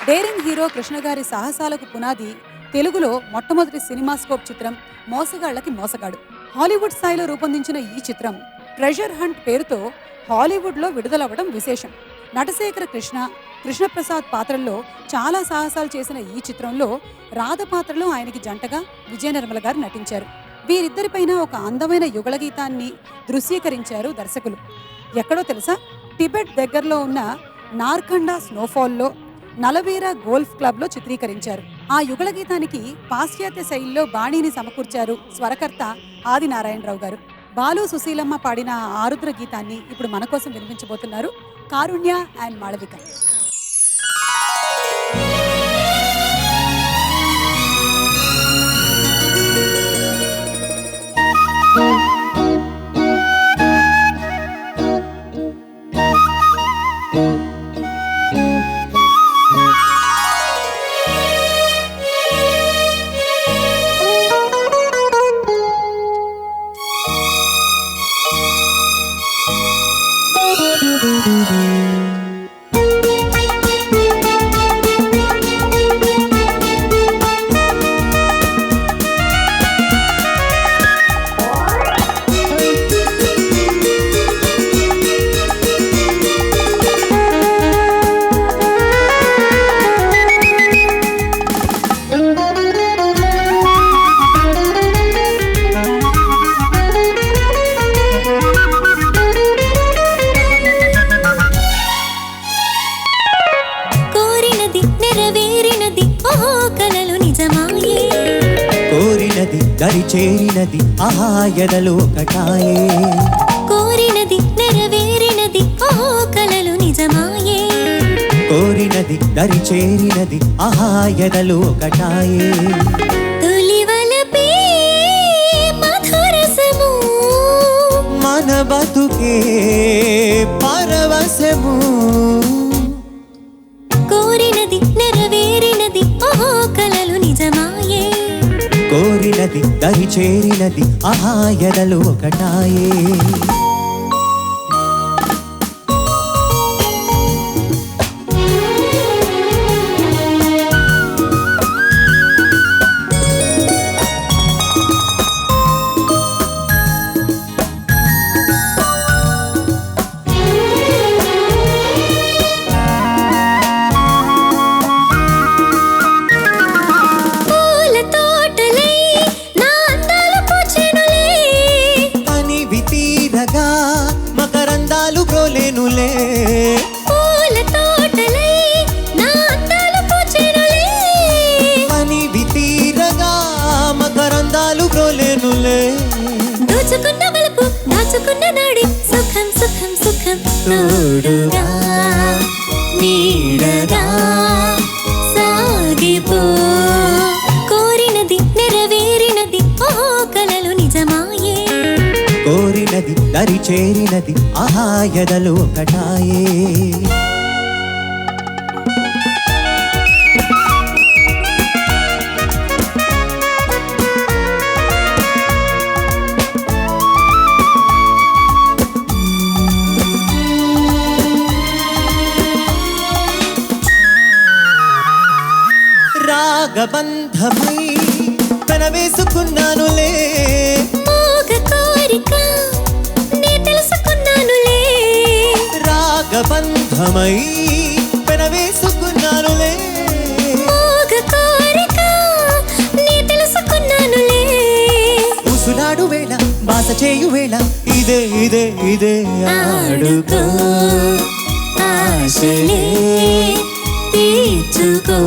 Daring hero కృష్ణగారి సాహసాలకు పునాది తెలుగులో మొట్టమొదటి సినిమాస్కోప్ చిత్రం మోసగాళ్లకి మోసగాడు. హాలీవుడ్ స్థాయిలో రూపొందించిన ఈ చిత్రం ట్రెజర్ హంట్ పేరుతో హాలీవుడ్లో విడుదలవ్వడం విశేషం. నటశేఖర కృష్ణప్రసాద్ పాత్రల్లో చాలా సాహసాలు చేసిన ఈ చిత్రంలో రాధ పాత్రలో ఆయనకి జంటగా విజయ నిర్మల గారు నటించారు. వీరిద్దరిపైన ఒక అందమైన యుగళగీతాన్ని దృశ్యీకరించారు దర్శకులు. ఎక్కడో తెలుసా? టిబెట్ దగ్గరలో ఉన్న నార్కండా స్నోఫాల్లో నలవీర గోల్ఫ్ క్లబ్లో చిత్రీకరించారు. ఆ యుగళగీతానికి పాశ్చాత్య శైలిలో బాణీని సమకూర్చారు స్వరకర్త ఆదినారాయణరావు గారు. బాలు సుశీలమ్మ పాడిన ఆరుద్ర గీతాన్ని ఇప్పుడు మన కోసం వినిపించబోతున్నారు కారుణ్య అండ్ మాళవిక. దరి చేరినది ఆహా ఎదలో ఒకటాయే, కోరినది నెరవేరినది ఓహో కలలు నిజమాయే, కోరినది దరి చేరినది ఆహా ఎదలో ఒకటాయే, తొలివలపే మధురసము మన బతుకే పరవశము, కోరినది నెరవేరినది ఓహో కలలు నిజమాయే, కోరినది దరి చేరినది ఆహా ఎదలో ఒకటాయే. మకరందాలు బ్రోలేనులే, పూల తోటలై నా అందాలు పూచెనులే, పనివి తీరగా మకరందాలు బ్రోలేనులే, దోచుకున్న వలపు దాచుకున్న నాడి సుఖం సుఖం సుఖం తోడుగా నీడగా సాగిపో, కోరినది నెరవేరినది ఓహో కలలు నిజమాయే, కోరినది దరి చేరినది ఆహా ఎదలో ఒకటాయే. రాగబంధమై పెనవేసుకున్నానులే, మోగ కోరిక నే తెలుసుకున్నానులే, రాగబంధమై పెనవేసుకున్నానులే, మోగ కోరిక నే తెలుసుకున్నానులే, ఉసులాడు వేళ బాస చేయు వేళ ఇదే ఇదే ఇదే ఆడుకో ఆశలే తీర్చుకో,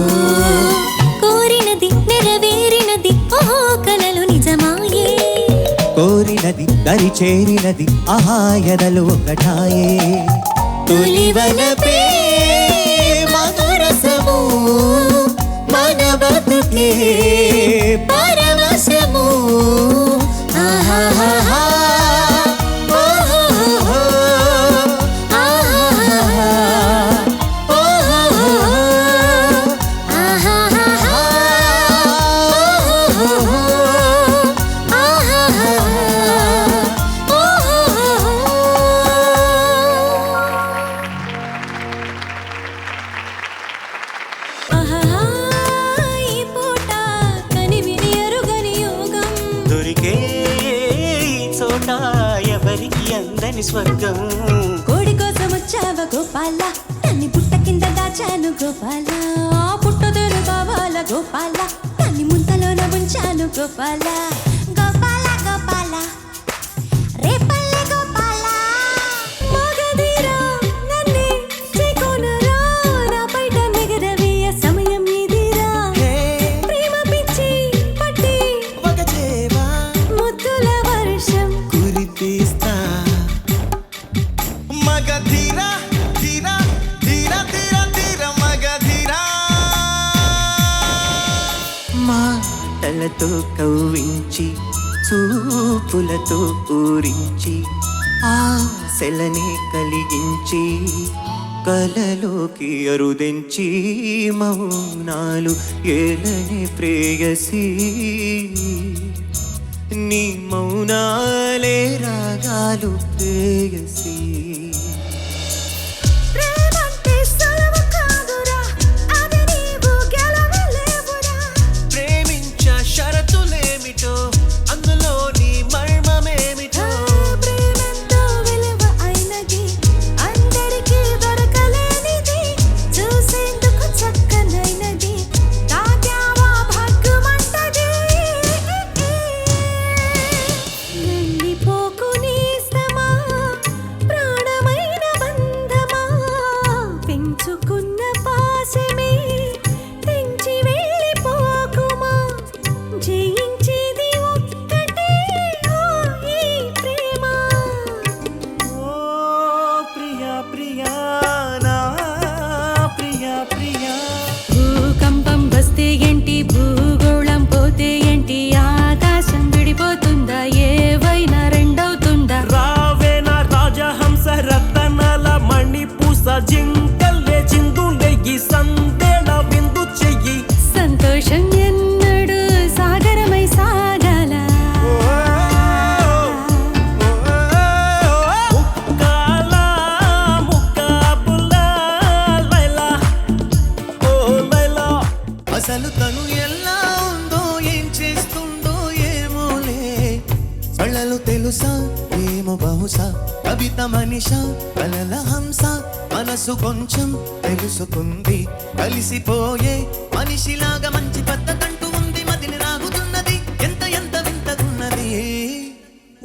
కోరినది నెరవేరినది ఓహో కలలు నిజమాయే, కోరినది దరి చేరినది ఆహా ఎదలో ఒకటాయే, తొలివలపే మధురసము మన బతుకే పరవశము, ఆహాహా ఓహోహో ఆహాహా ఓహోహో ఆహాహా ఓహోహో ఆహాహా ఓహో. తీయని స్వర్గం. కోడి కోసం వచ్చావా గోపాల, నన్ను పుట్ట కింద దాచాను గోపాల. పుట్టదేరు కావాల గోపాల, నన్ను ముంతలోన ఉంచాను గోపాల. గోపాల గోపాల రేపల్లె గోపాల. మగధీరా నన్నే చేకొనరా, నా బయట నెగరవేయ సమయం ఇదిరా. ప్రేమ పిచ్చి పట్టి వగచేవా ముద్దుల వర్షం కురిపిస్తా. మగధీరా ధీరా ధీరా ధీరా ధీరా మగధీరా. మాటలతో కవ్వించి చూపులతో ఊరించి ఆశలని కలిగించి కలలోకి అరుదించి మౌనాలు ఏలని ప్రేయసి. నీ మౌనాలే రాగాలు ప్రేయసి. ప్రేమంటే సులువు కాదురా, అది నీవు గెలవలేవురా. ప్రేమించ షరతులేమిటో, అందులో నీ మర్మమేమిటో. ప్రేమంతో విలువ అయినది, అందరికీ దొరకలేనిది. చూసేందుకు చక్కనైనది, తాగావా భగ్గుమంటది. వెళ్ళిపోకు నేస్తమా, ప్రాణమైన బంధమా. పెంచుకున్న పాశమే తెంచి వెళ్ళిపోకుమా. జయించేది ఒక్కటే ఓ ఈ ప్రేమ. ఓ ప్రియా ప్రియా నా ప్రియా ప్రియా. భూకంపం వస్తే ఏంటి, భూగోళం పోతే ఏంటి, ఆకాశం విడిపోతుందా, ఏవైనా రెండవుతుందా. రావేనా రాజహంస రతనాల మణిపూస జింకల్లే చిందులే ఈ సందేళ విందు చెయ్యి. సంతోషం ఎన్నడు సాగరమై సాగాల. ముక్కాల ముక్కాబుల లైలా ఓ లైలా. అసలు తను ఎలా ఉందో ఏం చేస్తుందో ఏమోలే. కళ్ళలు తెలుసా ఏమో బహుశా, కవిత మనిష కలల హంస. మనసు కొంచెం తెలుసుకుంది, కలిసిపోయే మనిషిలాగా మంచి పద్ధతంటూ ఉంది. మదిని రాగుతున్నది, ఎంత ఎంత వింతగున్నది.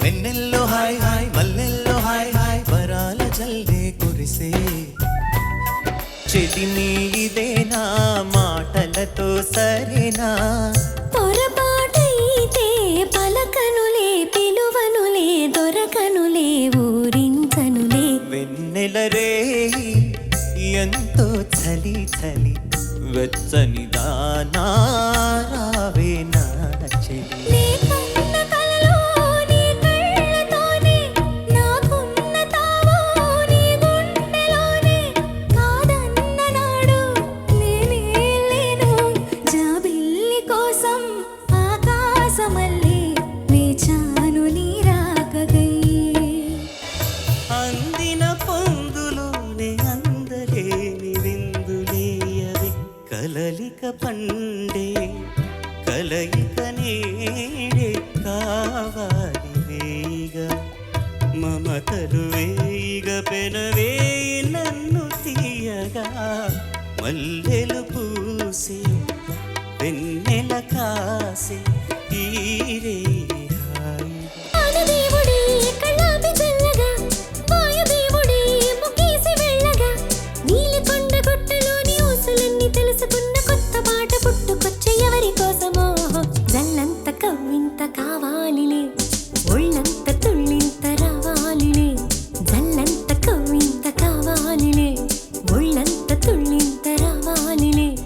వెన్నెల్లో హాయ్ హాయ్, మల్లెల్లో హాయ్ హాయ్, వరాల జల్లే కురిసే. చెలిమి ఇదేనా, మాటలతో సరేనా. పొరపాటైతే పలకనులే, పిలువనులే, దొరకనులే, ఊరించనులే. వెన్నెల రే ఎంతో చలి చలి, వెచ్చని దానారావే నా చెలి. నీకున్న కలలో నీ కళ్ళతోనే, నాకున్న తావు నీ గుండెలోనే. కాదన్న నాడు నేనే లేను, జాబిల్లి కోసం ఆకాశమల్లే వేచాను నీ రాకగై. అందిన పొందులోనే అందలేని విందులేయవే. కలలిక పండే కలయిక నేడే కావాలి వేగా. మమతలు వేయిగ పెనవే నన్ను తీయగా. మల్లెలు